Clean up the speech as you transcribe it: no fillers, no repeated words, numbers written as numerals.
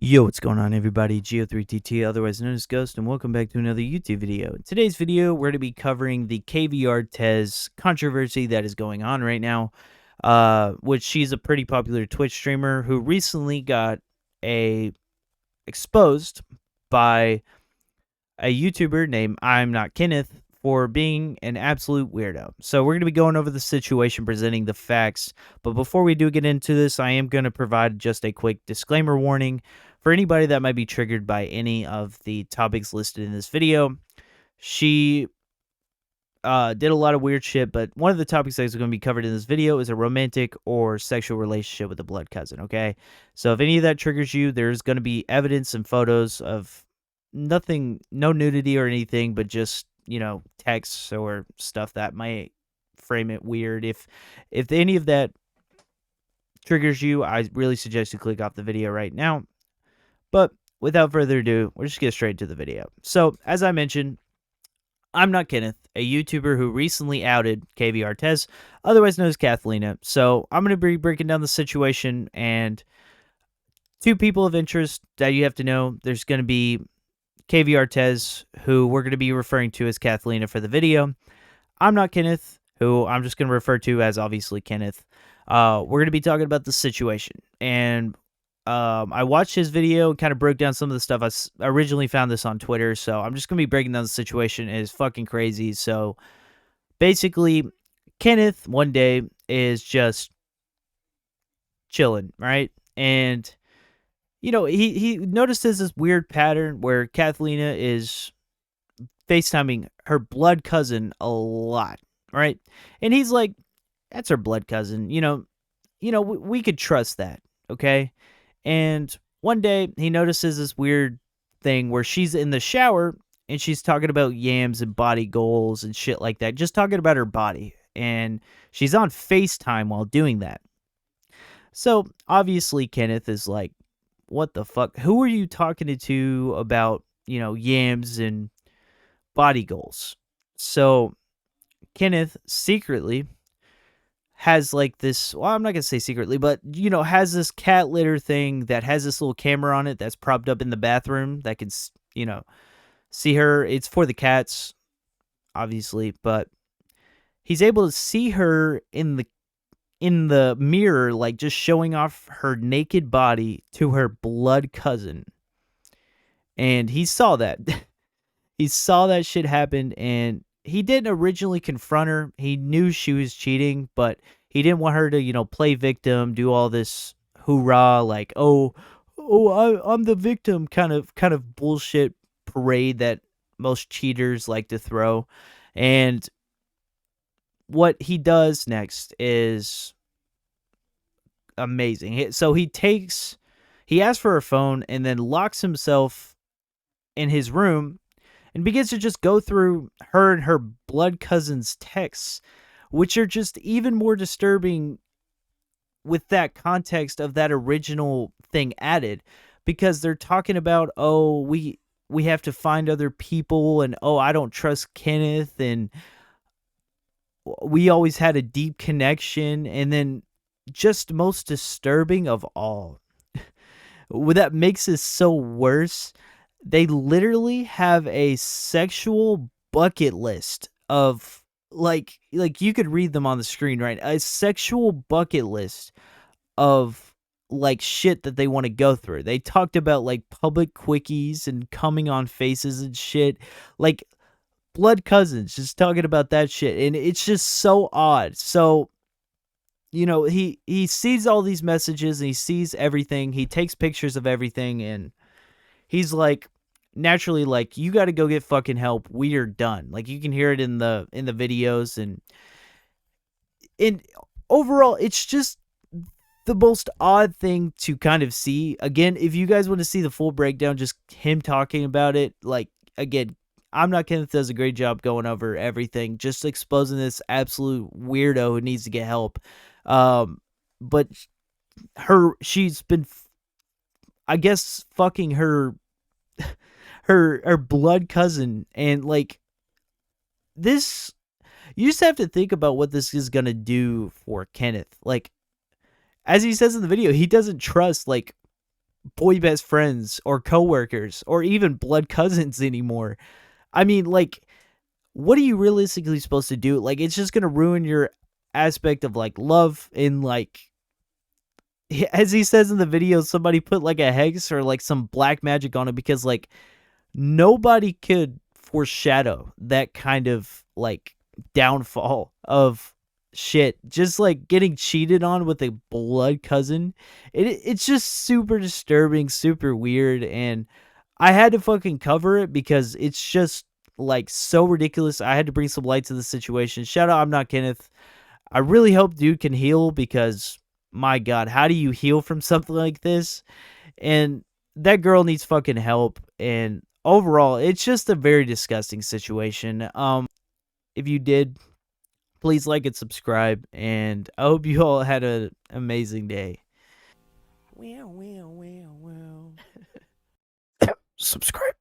Yo, what's going on everybody? Geo3TT, otherwise known as Ghost, and welcome back to another YouTube video. In today's video, we're going to be covering the krvtez controversy that is going on right now, which she's a pretty popular Twitch streamer who recently got exposed by a YouTuber named I'm Not Kenneth for being an absolute weirdo. So we're going to be going over the situation, presenting the facts. But before we do get into this, I am going to provide just a quick disclaimer warning for anybody that might be triggered by any of the topics listed in this video. She did a lot of weird shit, but one of the topics that is going to be covered in this video is a romantic or sexual relationship with a blood cousin, okay? So if any of that triggers you, there's going to be evidence and photos of nothing, no nudity or anything, but just, you know, texts or stuff that might frame it weird. If any of that triggers you, I really suggest you click off the video right now. But without further ado, we'll just get straight to the video. So, as I mentioned, I'm Not Kenneth, a YouTuber who recently outed krvtez, otherwise known as Kathlina. So, I'm going to be breaking down the situation, and two people of interest that you have to know. There's going to be krvtez, who we're going to be referring to as Kathlina for the video. I'm Not Kenneth, who I'm just going to refer to as obviously Kenneth. We're going to be talking about the situation, and I watched his video and kind of broke down some of the stuff. I originally found this on Twitter, so I'm just going to be breaking down the situation. It is fucking crazy. So basically, Kenneth one day is just chilling, right? And, you know, he notices this weird pattern where Kathlina is FaceTiming her blood cousin a lot, right? And he's like, that's her blood cousin. You know, we could trust that, okay? And one day he notices this weird thing where she's in the shower and she's talking about yams and body goals and shit like that. Just talking about her body. And she's on FaceTime while doing that. So obviously Kenneth is like, what the fuck? Who are you talking to about, you know, yams and body goals? So Kenneth secretly has like this, well, I'm not going to say secretly, but, you know, has this cat litter thing that has this little camera on it that's propped up in the bathroom that can, you know, see her. It's for the cats, obviously, but he's able to see her in the mirror, like just showing off her naked body to her blood cousin. And he saw that. He saw that shit happen, and he didn't originally confront her. He knew she was cheating, but he didn't want her to, you know, play victim, do all this hoorah, like, I'm the victim kind of bullshit parade that most cheaters like to throw. And what he does next is amazing. So he asks for her phone and then locks himself in his room and begins to just go through her and her blood cousin's texts, which are just even more disturbing with that context of that original thing added, because they're talking about, oh, we have to find other people, and oh, I don't trust Kenneth, and we always had a deep connection. And then just most disturbing of all, what that makes it so worse, they literally have a sexual bucket list of like you could read them on the screen, right? A sexual bucket list of like shit that they want to go through. They talked about like public quickies and coming on faces and shit, like blood cousins, just talking about that shit. And it's just so odd. So, you know, he sees all these messages and he sees everything. He takes pictures of everything, and he's like, naturally, like, you got to go get fucking help. We are done. Like, you can hear it in the videos, and overall, it's just the most odd thing to kind of see. Again, if you guys want to see the full breakdown, just him talking about it, like, again, I'm Not Kenneth does a great job going over everything, just exposing this absolute weirdo who needs to get help. But she's been, I guess, fucking her blood cousin, and like this, you just have to think about what this is gonna do for Kenneth. Like, as he says in the video, he doesn't trust like boy best friends or coworkers or even blood cousins anymore. I mean, like, what are you realistically supposed to do? Like, it's just gonna ruin your aspect of like love and like, as he says in the video, somebody put like a hex or like some black magic on it because like nobody could foreshadow that kind of like downfall of shit. Just like getting cheated on with a blood cousin. It's just super disturbing, super weird, and I had to fucking cover it because it's just like so ridiculous. I had to bring some light to the situation. Shout out, I'm not Kenneth. I really hope dude can heal because my god, how do you heal from something like this? And that girl needs fucking help. And overall, it's just a very disgusting situation. If you did, please like and subscribe, and I hope you all had an amazing day. Well, well, well, well. Subscribe.